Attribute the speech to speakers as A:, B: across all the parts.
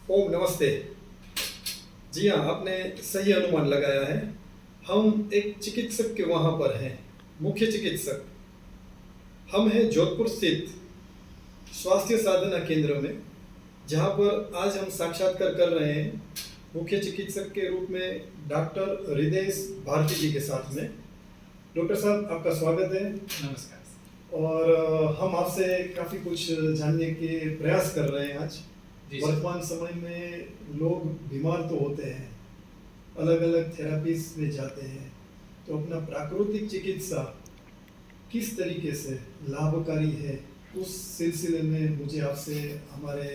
A: ओम नमस्ते। जी हाँ, आपने सही अनुमान लगाया है। हम एक चिकित्सक के वहाँ पर हैं, मुख्य चिकित्सक। हम हैं जोधपुर स्थित स्वास्थ्य साधना केंद्र में, जहाँ पर आज हम साक्षात्कार कर रहे हैं मुख्य चिकित्सक के रूप में डॉक्टर हृदयेश भारती जी के साथ में। डॉक्टर साहब, आपका स्वागत है।
B: नमस्कार।
A: और हम आपसे काफ़ी कुछ जानने के प्रयास कर रहे हैं आज। वर्तमान समय में लोग बीमार तो होते हैं, अलग अलग थेरापीज में जाते हैं, तो अपना प्राकृतिक चिकित्सा किस तरीके से लाभकारी है, उस सिलसिले में मुझे आपसे हमारे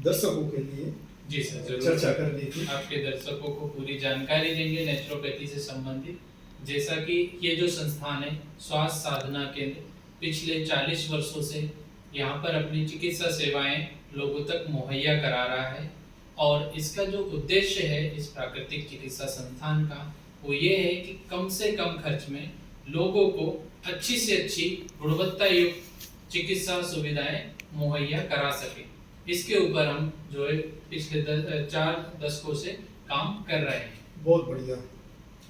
A: दर्शकों के लिए
B: जी सर, जरूर
A: चर्चा करनी थी।
B: आपके दर्शकों को पूरी जानकारी देंगे नेचुरोपैथी से संबंधित। जैसा कि ये जो संस्थान है स्वास्थ्य साधना केंद्र, पिछले 40 वर्षों से यहाँ पर अपनी चिकित्सा सेवाएं लोगों तक मुहैया करा रहा है। और इसका जो उद्देश्य है इस प्राकृतिक चिकित्सा संस्थान का, वो ये है कि कम से कम खर्च में लोगों को अच्छी से अच्छी गुणवत्ता युक्त चिकित्सा सुविधाएं मुहैया करा सके। इसके ऊपर हम जो है पिछले 4 दशकों से काम कर रहे हैं।
A: बहुत बढ़िया।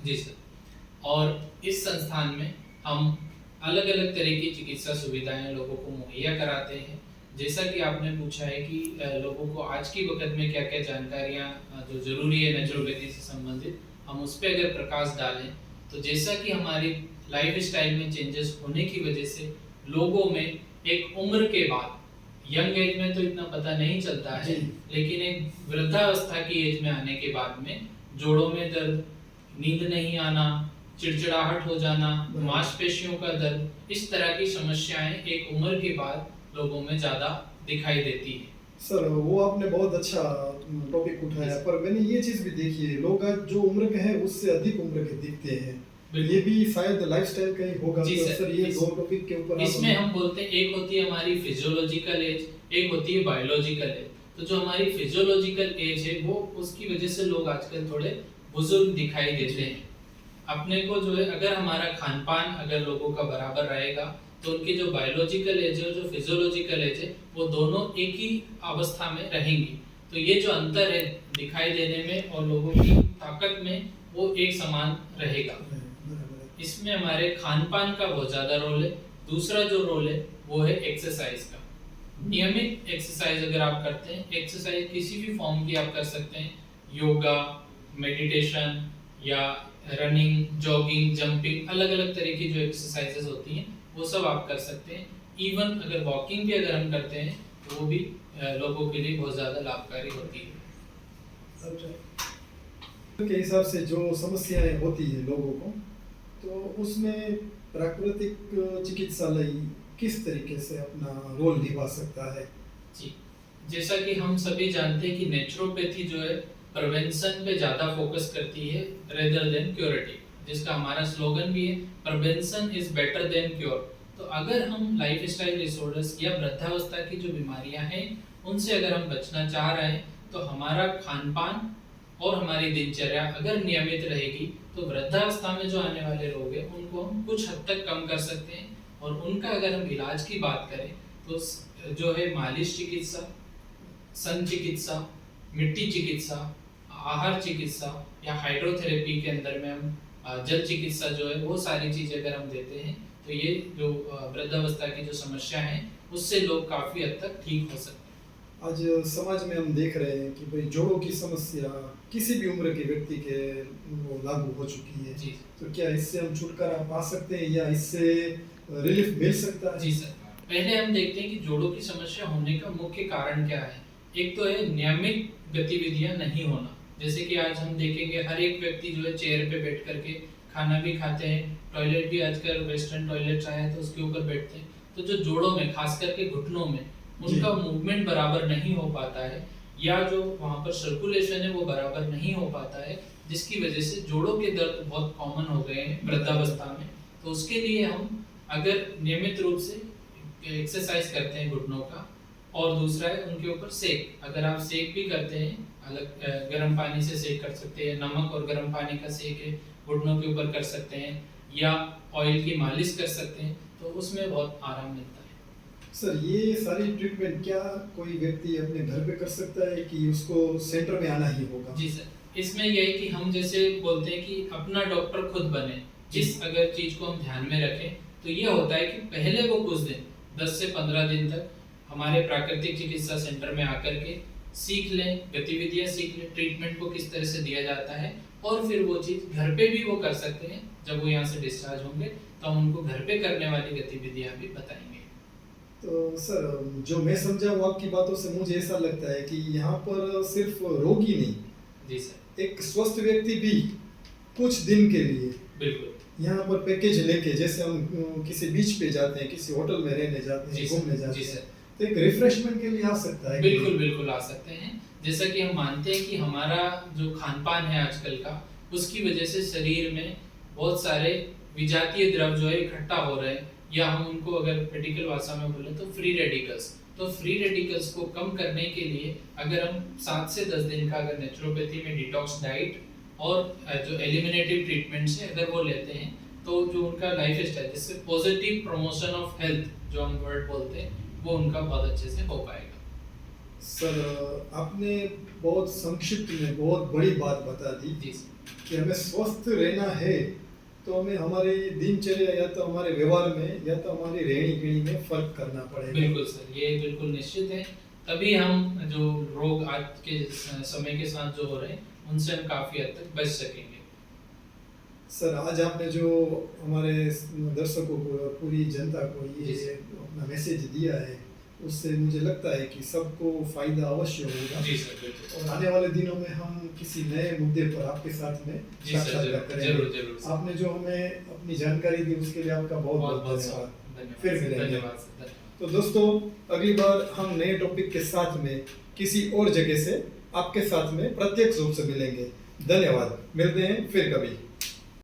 B: जी सर। और इस संस्थान में हम अलग अलग तरह की चिकित्सा सुविधाएं लोगों को मुहैया कराते हैं। जैसा कि आपने पूछा है कि लोगों को आज की वक्त में क्या क्या जानकारियां जो जरूरी है नेचुरोपैथी से संबंधित, हम उस पर अगर प्रकाश डालें तो जैसा कि हमारी लाइफ स्टाइल में चेंजेस होने की वजह से लोगों में एक उम्र के बाद, यंग एज में तो इतना पता नहीं चलता है, लेकिन एक वृद्धावस्था की एज में आने के बाद में जोड़ों में दर्द, नींद नहीं आना, चिड़चिड़ाहट हो जाना, मांसपेशियों का दर्द, इस तरह की समस्याएं एक उम्र के बाद लोगों में ज्यादा दिखाई देती है।
A: सर, वो आपने बहुत अच्छा टॉपिक उठाया, पर मैंने ये चीज भी देखी है, लोग आज जो उम्र के हैं उससे अधिक उम्र के दिखते हैं। ये भी शायद लाइफस्टाइल का ही होगा।
B: जी
A: तो
B: सर,
A: ये दो टॉपिक के ऊपर
B: इसमें हम बोलते हैं, एक होती है हमारी फिजियोलॉजिकल एज, एक होती है बायोलॉजिकल एज। तो जो हमारी फिजियोलॉजिकल एज है वो उसकी वजह से लोग आजकल थोड़े बुजुर्ग दिखाई देते हैं। अपने को जो है अगर हमारा खान पान अगर लोगों का बराबर रहेगा तो उनकी जो बायोलॉजिकल एज है, जो फिजियोलॉजिकल एज है, वो दोनों एक ही अवस्था में रहेंगी। तो ये जो अंतर है दिखाई देने में और लोगों की ताकत में, वो एक समान रहेगा। इसमें हमारे खान पान का बहुत ज्यादा रोल है। दूसरा जो रोल है वो है एक्सरसाइज का। नियमित एक्सरसाइज अगर आप करते हैं, एक्सरसाइज किसी भी फॉर्म की आप कर सकते हैं, योगा, मेडिटेशन या रनिंग, जॉगिंग, जंपिंग, अलग अलग तरह की जो एक्सरसाइजेस होती हैं वो सब आप कर सकते हैं। इवन अगर वॉकिंग भी अगर हम करते हैं तो वो भी लोगों के लिए बहुत ज़्यादा लाभकारी होती है।
A: अच्छा, के हिसाब से जो समस्याएं होती है लोगों को, तो उसमें प्राकृतिक चिकित्सालय किस तरीके से अपना रोल निभा सकता है?
B: जी, जैसा कि हम सभी जानते हैं कि नेचुरोपैथी जो है प्रिवेंशन पे ज़्यादा फोकस करती है रेदर देन क्योरेटिव, जिसका हमारा स्लोगन भी है, prevention is better than cure. तो अगर हम लाइफस्टाइल डिसऑर्डर्स या वृद्धावस्था की जो बीमारियां हैं उनसे अगर हम बचना चाह रहे हैं तो हमारा खान पान और हमारी दिनचर्या अगर नियमित रहेगी तो वृद्धावस्था में जो आने वाले रोग हैं उनको हम कुछ हद तक कम कर सकते हैं। और उनका अगर हम इलाज की बात करें तो जो है मालिश चिकित्सा, सन चिकित्सा, मिट्टी चिकित्सा, आहार चिकित्सा या हाइड्रोथेरेपी के अंदर में हम जल चिकित्सा जो है वो सारी चीज़ें अगर हम देते हैं तो ये जो वृद्धावस्था की जो समस्या है उससे लोग काफ़ी हद तक ठीक हो सकते हैं।
A: आज समाज में हम देख रहे हैं कि भाई जोड़ों की समस्या किसी भी उम्र के व्यक्ति के वो लागू हो चुकी है।
B: जी,
A: तो क्या इससे हम छुटकारा पा सकते हैं या इससे रिलीफ मिल सकता है?
B: जी सर, पहले हम देखते हैं कि जोड़ों की समस्या होने का मुख्य कारण क्या है। एक तो है नियमित गतिविधियां नहीं होना। जैसे कि आज हम देखेंगे हर एक व्यक्ति जो है चेयर पे बैठ करके खाना भी खाते हैं, टॉयलेट भी आजकल वेस्टर्न टॉयलेट आया है तो उसके ऊपर बैठते हैं। तो जो जोड़ों में खास करके घुटनों में उनका मूवमेंट बराबर नहीं हो पाता है, या जो वहाँ पर सर्कुलेशन है वो बराबर नहीं हो पाता है, जिसकी वजह से जोड़ों के दर्द बहुत कॉमन हो गए हैं वृद्धावस्था में। तो उसके लिए हम अगर नियमित रूप से एक्सरसाइज करते हैं घुटनों का, और दूसरा है उनके ऊपर सेक। अगर आप सेक भी करते हैं, अलग गर्म पानी से सेक कर सकते हैं, नमक और गर्म पानी का सेक है घुटनों के ऊपर कर सकते हैं, या ऑयल की मालिश कर सकते हैं, तो उसमें बहुत आराम मिलता है।
A: सर ये सारी ट्रीटमेंट क्या कोई व्यक्ति अपने घर पे कर सकता है कि उसको सेंटर में आना ही होगा?
B: जी सर, इसमें ये है कि हम जैसे बोलते हैं कि अपना डॉक्टर खुद बने। जिस अगर चीज को हम ध्यान में रखें तो ये होता है कि पहले वो कुछ दिन 10 से 15 दिन तक हमारे प्राकृतिक चिकित्सा सेंटर में आकर के सीख लें, गतिविधियां सीख लें, ट्रीटमेंट को किस तरह से दिया जाता है, और फिर वो चीज घर पे भी वो कर सकते हैं। जब वो यहाँ से डिस्चार्ज होंगे तो हम उनको घर पे करने वाली गतिविधियां भी बताएंगे।
A: तो सर जो मैं समझा हूँ आपकी बातों से, मुझे ऐसा लगता है कि यहाँ पर सिर्फ रोगी नहीं,
B: जी सर,
A: एक स्वस्थ व्यक्ति भी कुछ दिन के लिए
B: बिल्कुल।
A: यहाँ पर पैकेज लेके, जैसे हम किसी बीच पे जाते हैं, किसी होटल में रहने जाते
B: जी
A: हैं,
B: सर,
A: घूमने जाते
B: जी
A: हैं,
B: सर,
A: तो एक रिफ्रेशमेंट के लिए आ सकता है।
B: बिल्कुल बिल्कुल आ सकते हैं। जैसा कि हम मानते हैं कि हमारा जो खान पान है आजकल का, उसकी वजह से शरीर में बहुत सारे विजातीय द्रव जो है इकट्ठा हो रहे हैं, या हम उनको अगर मेडिकल भाषा में बोले तो फ्री रेडिकल्स। तो फ्री रेडिकल्स को कम करने के लिए अगर हम 7 से 10 दिन का अगर नेचुरोपैथी में डिटॉक्स डाइट और जो एलिमिनेटिव ट्रीटमेंट्स है अगर वो लेते हैं, तो जो उनका लाइफ स्टाइल, जिससे पॉजिटिव प्रमोशन ऑफ हेल्थ जो हम वर्ड बोलते हैं, वो उनका बहुत अच्छे से हो पाएगा।
A: सर आपने बहुत संक्षिप्त में बहुत बड़ी बात बता दी
B: जी
A: कि हमें स्वस्थ रहना है तो हमें हमारी दिनचर्या या तो हमारे व्यवहार में या तो हमारी रहनी गहनी में फर्क करना पड़ेगा।
B: बिल्कुल सर, ये बिल्कुल निश्चित है। तभी हम जो रोग आज के समय के साथ जो हो रहे हैं उनसे हम काफी हद तक बच सकेंगे।
A: सर आज आपने जो हमारे दर्शकों को, पूरी जनता को
B: जी
A: ये
B: सर।
A: अपना मैसेज दिया है, उससे मुझे लगता है कि सबको फायदा अवश्य होगा।
B: जी सर, बिल्कुल।
A: और आने वाले दिनों में हम किसी नए मुद्दे पर आपके साथ में
B: जी सर,
A: साक्षात्कार करेंगे।
B: जरूर जरूर सर।
A: आपने जो हमें अपनी जानकारी दी उसके लिए आपका बहुत बहुत
B: बहुत
A: धन्यवाद।
B: धन्यवाद।
A: फिर मिलेंगे।
B: धन्यवाद सर, धन्यवाद।
A: तो दोस्तों अगली बार हम नए टॉपिक के साथ में किसी और जगह से आपके साथ में प्रत्यक्ष रूप से मिलेंगे। धन्यवाद, मिलते हैं फिर कभी।